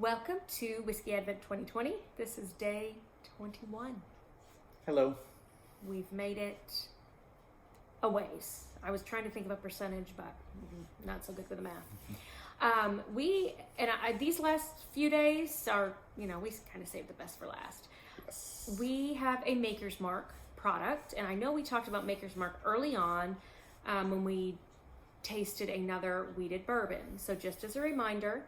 Welcome to Whiskey Advent 2020. This is day 21. Hello. We've made it a ways. I was trying to think of a percentage, but not so good with the math. These last few days are, we kind of saved the best for last. Yes. We have a Maker's Mark product, and I know we talked about Maker's Mark early on when we tasted another wheated bourbon. So just as a reminder,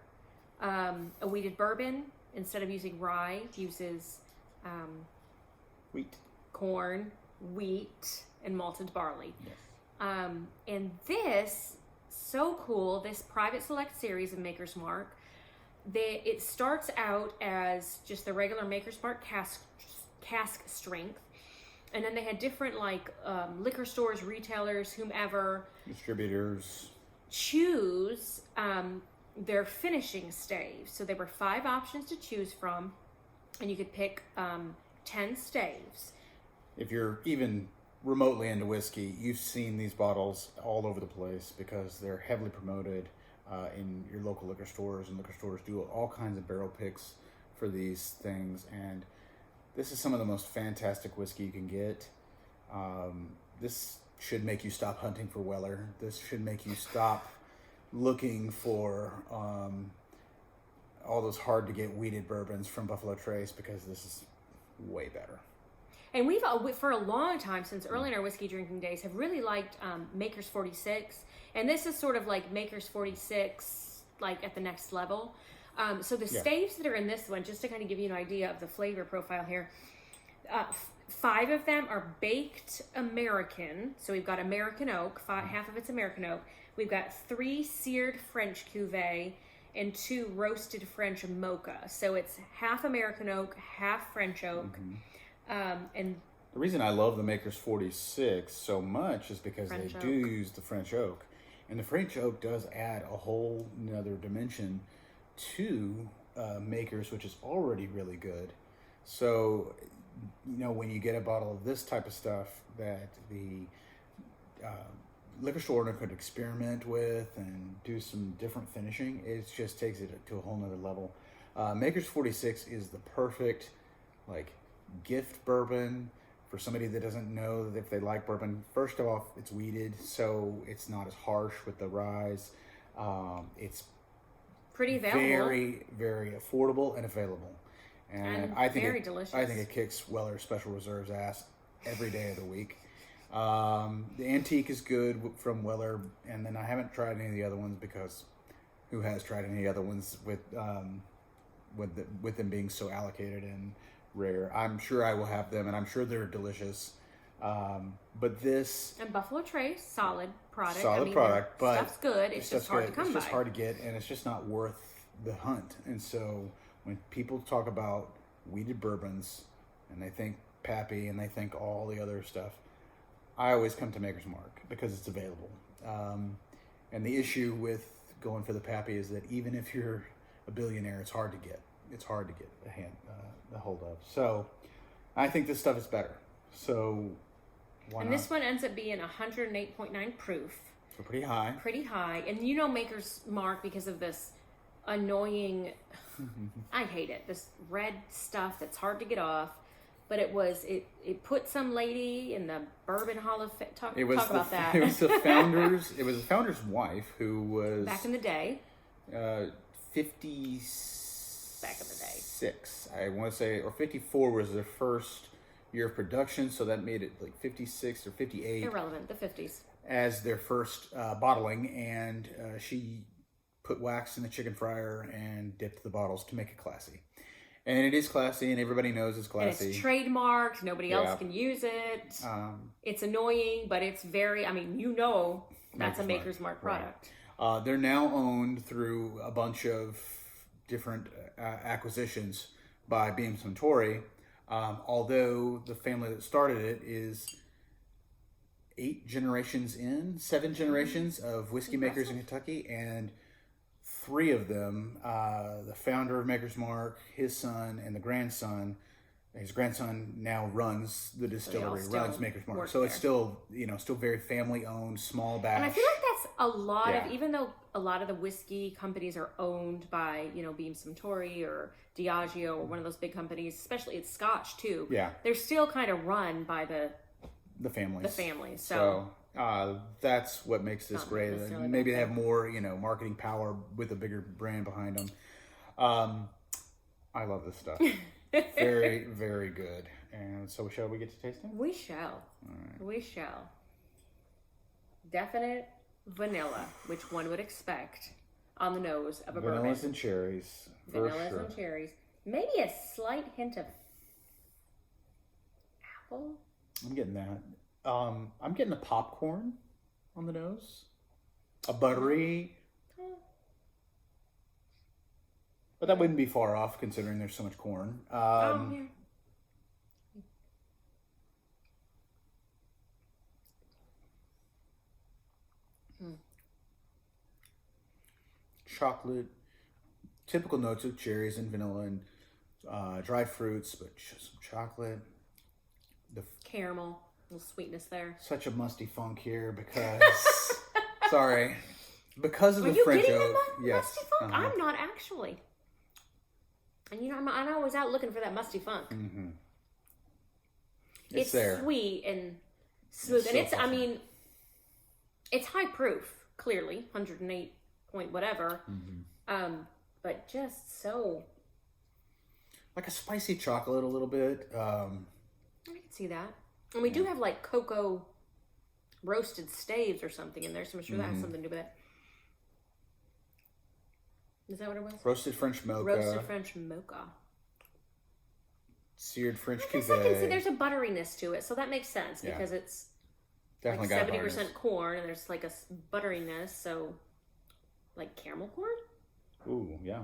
a wheated bourbon, instead of using rye, uses Wheat. corn, wheat, and malted barley. Yes. And this, so cool, this private select series of Maker's Mark, it starts out as just the regular Maker's Mark cask strength. And then they had different liquor stores, retailers, whomever, Distributors. choose their finishing staves. So there were 5 options to choose from, and you could pick 10 staves. If you're even remotely into whiskey, you've seen these bottles all over the place because they're heavily promoted in your local liquor stores, and liquor stores do all kinds of barrel picks for these things. And this is some of the most fantastic whiskey you can get. This should make you stop hunting for Weller. This should make you stop looking for all those hard to get wheated bourbons from Buffalo Trace, because this is way better. And we've, for a long time, since early in our whiskey drinking days, have really liked Maker's 46. And this is sort of like Maker's 46, like at the next level. So the staves that are in this one, just to kind of give you an idea of the flavor profile here, 5 of them are baked American. So we've got American oak, half of it's American oak. We've got 3 seared French cuvee and 2 roasted French mocha. So it's half American oak, half French oak. Mm-hmm. And the reason I love the Maker's 46 so much is because French they oak. do use the French oak. And the French oak does add a whole nother dimension to Maker's, which is already really good. So, when you get a bottle of this type of stuff that the liquor store owner could experiment with and do some different finishing, it just takes it to a whole nother level. Maker's 46 is the perfect gift bourbon for somebody that doesn't know if they like bourbon. First off, it's wheated, so it's not as harsh with the ryes. It's pretty available. Very, very affordable and available. And I think very delicious. I think it kicks Weller Special Reserve's ass every day of the week. The Antique is good from Weller, and then I haven't tried any of the other ones, because who has tried any other ones with them being so allocated and rare? I'm sure I will have them, and I'm sure they're delicious. But this and Buffalo Trace, solid product. Product, but stuff's good. It's just hard to come by. It's just hard to get, and it's just not worth the hunt. And so when people talk about wheated bourbons, and they think Pappy, and they think all the other stuff, I always come to Maker's Mark because it's available. And the issue with going for the Pappy is that even if you're a billionaire, it's hard to get. It's hard to get a hold of. So I think this stuff is better. So why not? This one ends up being 108.9 proof. So pretty high. Pretty high. And Maker's Mark, because of this annoying, I hate it, this red stuff that's hard to get off. But it put some lady in the Bourbon Hall of Fame. Talk about that. It was the founder's wife, who was back in the day. 50. Back in the day. 6, I want to say, or 54 was their first year of production, so that made it 56 or 58. Irrelevant, the 50s. As their first bottling, and she put wax in the chicken fryer and dipped the bottles to make it classy. And it is classy, and everybody knows it's classy. And it's trademarked. Nobody else can use it. It's annoying, but it's very, that's a Maker's Mark product. Right. They're now owned through a bunch of different acquisitions by Beam Suntory, although the family that started it is 7 generations of whiskey makers in Kentucky, and 3 of them, the founder of Maker's Mark, his son, and the grandson. His grandson now runs the distillery, runs Maker's Mark. So it's still, still very family owned, small batch. And I feel like that's a lot Yeah. of, even though a lot of the whiskey companies are owned by, Beam Suntory or Diageo or one of those big companies, especially it's Scotch too. Yeah. They're still kind of run by the families. So, that's what makes this Not great. necessarily Maybe they bad. have more, marketing power with a bigger brand behind them. I love this stuff. Very, very good. And so, shall we get to tasting? we shall. We shall. Definite vanilla, which one would expect on the nose of a bourbon. Vanillas and cherries, for Vanillas sure. and cherries. Maybe a slight hint of apple. I'm getting that. I'm getting a popcorn on the nose, a buttery, but that wouldn't be far off considering there's so much corn. Yeah. Chocolate, typical notes of cherries and vanilla and dried fruits, but just some chocolate. Caramel, a little sweetness there. Such a musty funk here because, sorry, because of Are the you French getting oak. the Yes, musty funk? I'm not actually. And I'm always out looking for that musty funk. Mm-hmm. It's there. sweet and smooth, It's and so pleasant. it's high proof. Clearly, 108 point whatever. Mm-hmm. But just so Like a spicy chocolate a little bit. I can see that. And we do have like cocoa roasted staves or something in there, so I'm sure that has something to do with it. Is that what it was? Roasted French mocha. Roasted French mocha. Seared French I guess I can see cuvee. there's a butteriness to it, so that makes sense Yeah. because it's Definitely like got a 70% hardness. corn and there's like a butteriness, so like caramel corn? Ooh, yeah.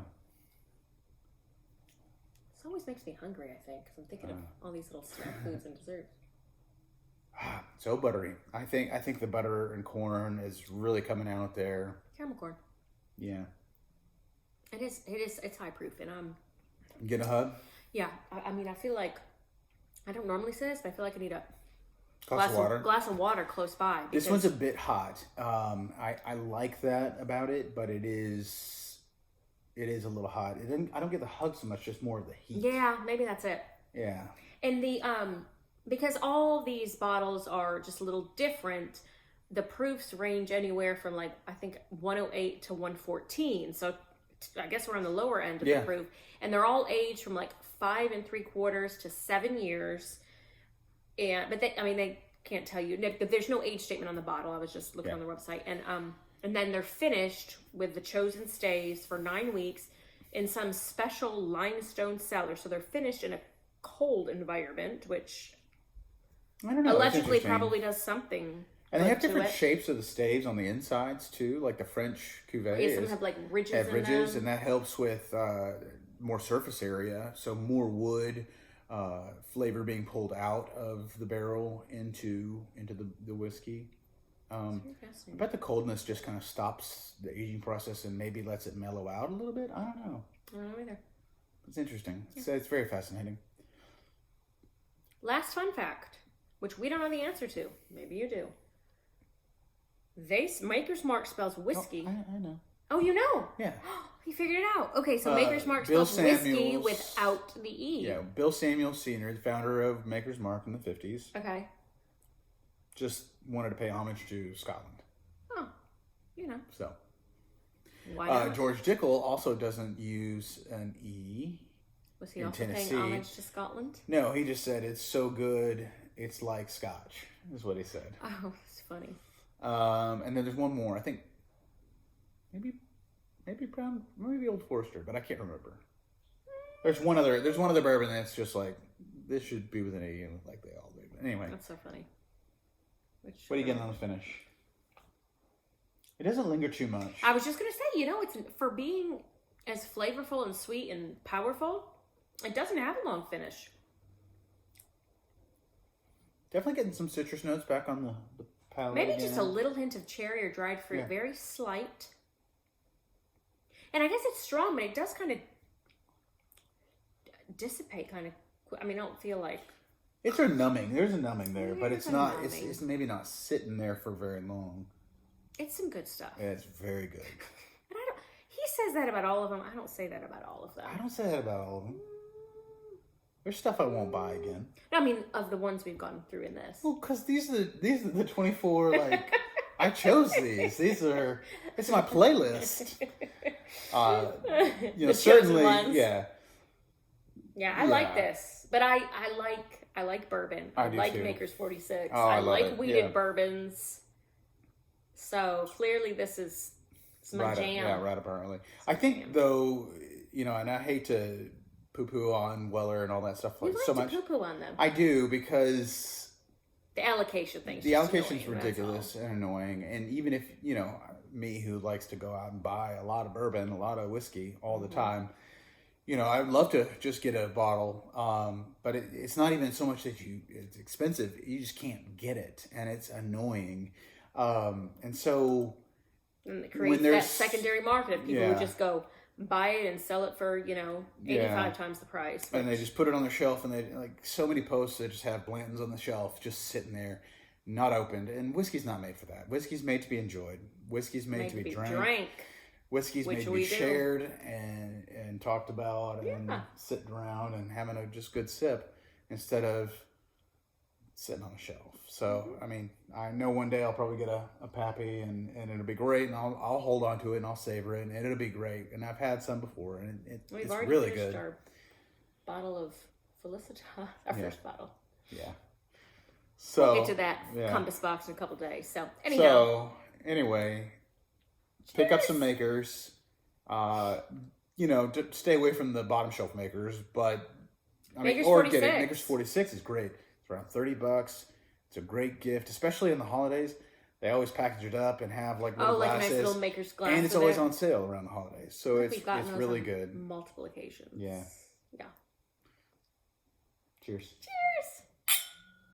This always makes me hungry, I think, because I'm thinking of all these little snack foods and desserts. So buttery. I think the butter and corn is really coming out there. Caramel corn. Yeah. It's high proof, and Get a hug. yeah. I mean, I feel like I don't normally say this, but I feel like I need a Glass of water. glass of water close by. This one's a bit hot. I like that about it, but it is a little hot. I don't get the hug so much, just more of the heat. Yeah, maybe that's it. Yeah. And the because all these bottles are just a little different, the proofs range anywhere from like I think 108 to 114. So I guess we're on the lower end of Yeah. the proof, and they're all aged from like 5 3/4 to 7 years. But they can't tell you. There's no age statement on the bottle. I was just looking on the website, and then they're finished with the chosen staves for 9 weeks in some special limestone cellar. So they're finished in a cold environment, which I don't know. it's allegedly interesting. probably does something. And they have to different it. shapes of the staves on the insides too, like the French cuvee. Yeah, some have like ridges have in ridges, them. and that helps with more surface area, so more wood flavor being pulled out of the barrel into the whiskey. I bet the coldness just kind of stops the aging process and maybe lets it mellow out a little bit. I don't know. I don't know either. It's interesting. It's very fascinating. Last fun fact, which we don't know the answer to. Maybe you do. Maker's Mark spells whiskey. I know. Oh, you know? Yeah. You figured it out. Okay, so Maker's Mark Bill spells whiskey Samuels- without the E. Yeah. Bill Samuels Sr., the founder of Maker's Mark in the 50s, Okay. just wanted to pay homage to Scotland. Oh, So why not? George Dickel also doesn't use an E. Was he in also Tennessee. paying homage to Scotland? No, he just said it's so good, it's like Scotch, is what he said. Oh, it's funny. And then there's one more. I think maybe Brown, maybe Old Forester, but I can't remember. There's one other bourbon that's just like this should be with an E, like they all do. But anyway, That's so funny. what are you getting on the finish? It doesn't linger too much. I was just gonna say, it's for being as flavorful and sweet and powerful, it doesn't have a long finish. Definitely getting some citrus notes back on the palate. Maybe again. just a little hint of cherry or dried fruit, Yeah. very slight. And I guess it's strong, but it does kind of dissipate kind of. I mean, I don't feel like. It's a numbing. There's a numbing there, Yeah, but there's it's a not. numbing. It's maybe not sitting there for very long. It's some good stuff. It's very good. But I don't. He says that about all of them. I don't say that about all of them. I don't say that about all of them. There's stuff I won't buy again. No, I mean, of the ones we've gone through in this. Well, because these are the 24. Like I chose these. It's my playlist. The certainly, chosen ones. yeah. Yeah, I like this, but I like bourbon. I do like too. Maker's 46. Oh, I I love like it. weeded Yeah. bourbons. So clearly, this is it's my jam. Yeah, right up our alley. I think though, and I hate to poo-poo on Weller and all that stuff You like like so to much. poo-poo on them. I do because The allocation thing. the allocation is ridiculous and annoying. And even if me who likes to go out and buy a lot of bourbon, a lot of whiskey all the time, I'd love to just get a bottle. But it's not even so much that it's expensive. You just can't get it, and it's annoying. And so And it creates that secondary market of people who just go buy it and sell it for 85 times the price. And they just put it on their shelf, and they like so many posts that just have Blanton's on the shelf, just sitting there, not opened. And whiskey's not made for that. Whiskey's made to be enjoyed. Whiskey's made to be drank. Whiskey's made to be shared and talked about and sitting around and having a just good sip instead of sitting on a shelf. So, I mean, I know one day I'll probably get a Pappy and it'll be great, and I'll hold on to it and I'll savor it, and it'll be great. And I've had some before, and it's really good. Our bottle of Felicitas, our first bottle. Yeah. So We'll get to that Compass box in a couple days. So, anyhow. Anyway, pick up some makers. To stay away from the bottom shelf makers, but Maker's or 46. get it. Maker's 46 is great. It's around $30. It's a great gift, especially in the holidays. They always package it up and have like little glasses. Like a nice little Maker's glass. And it's always on sale around the holidays, so it's really good. Multiple occasions. Yeah. Yeah. Cheers. Cheers.